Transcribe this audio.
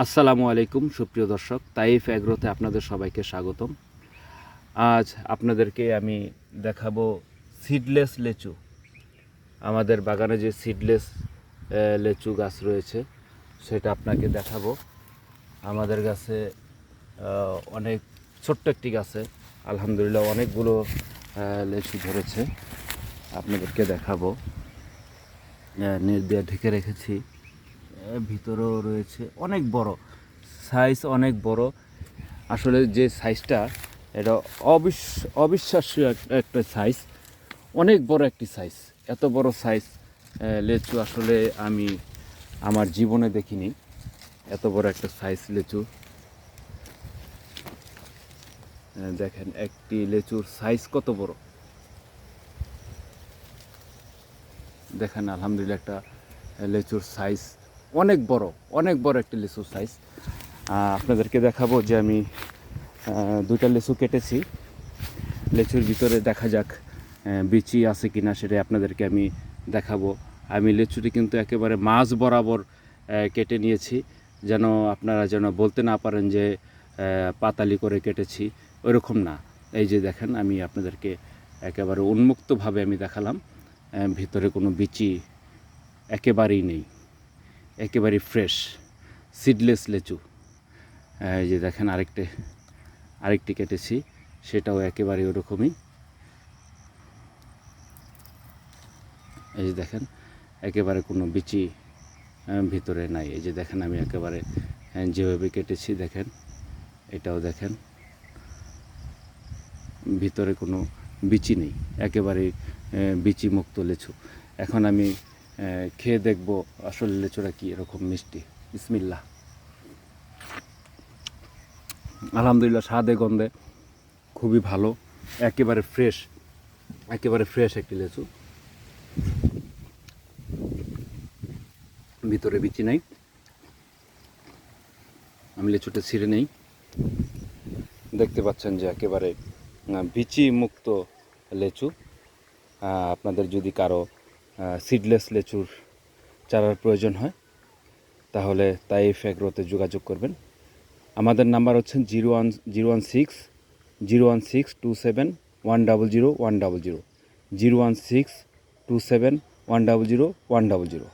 আসসালামু আলাইকুম সুপ্রিয় দর্শক, তাইফ এগ্রোতে আপনাদের সবাইকে স্বাগতম। আজ আপনাদেরকে আমি দেখাবো সিডলেস লেচু। আমাদের বাগানে যে সিডলেস লেচু গাছ রয়েছে সেটা আপনাকে দেখাবো। আমাদের গাছে অনেক ছোট্ট একটি গাছে আলহামদুলিল্লাহ অনেকগুলো লেচু ধরেছে, আপনাদেরকে দেখাবো। নেট দিয়ে ঢেকে রেখেছি, ভিতরেও রয়েছে অনেক বড় সাইজ, অনেক বড়। আসলে যে সাইজটা এটা অবিশ্বাস্য একটা সাইজ, অনেক বড় একটি সাইজ। এত বড় সাইজ লেচু আসলে আমি আমার জীবনে দেখিনি। এত বড় একটা সাইজ লেচু, দেখেন একটি লেচুর সাইজ কত বড়। দেখেন আলহামদুলিল্লাহ একটা লেচুর সাইজ অনেক বড়, অনেক বড় একটি লেচুর সাইজ। আপনাদেরকে দেখাবো যে আমি দুইটা লেচু কেটেছি। লেচুর ভিতরে দেখা যাক বিচি আছে কিনা, সেটা আপনাদেরকে আমি দেখাবো। আমি লেচুটি কিন্তু একেবারে মাঝ বরাবর কেটে নিয়েছি, যেন আপনারা যেন বলতে না পারেন যে পাতালি করে কেটেছি, ওইরকম না। এই যে দেখেন, আমি আপনাদেরকে একেবারে উন্মুক্তভাবে আমি দেখালাম। ভিতরে কোনো বিচি একেবারেই নেই, একেবারেই ফ্রেশ সিডলেস লেচু। এই যে দেখেন আরেকটি কেটেছি, সেটাও একেবারে ওরকমই। এই যে দেখেন একেবারে কোনো বিচি ভিতরে নাই। এই যে দেখেন আমি একেবারে যেভাবে কেটেছি, দেখেন এটাও দেখেন ভিতরে কোনো বিচি নেই, একেবারে বিচি মুক্ত লেচু। এখন আমি খেয়ে দেখব আসলে লেচুটা কি এরকম মিষ্টি। বিসমিল্লাহ। আলহামদুলিল্লাহ, স্বাদে গন্ধে খুবই ভালো, একেবারে ফ্রেশ, একেবারে ফ্রেশ একটি লেচু। ভিতরে বিচি নাই। আমি লেচুটা ছিঁড়ে নেই, দেখতে পাচ্ছেন যে একেবারে বিচি মুক্ত লেচু। আপনাদের যদি কারো সিডলেস লেচুর চারার প্রয়োজন হয় তাহলে তাইফ এগ্রোতে যোগাযোগ করবেন। আমাদের নাম্বার হচ্ছে 01627101000, 01627101000।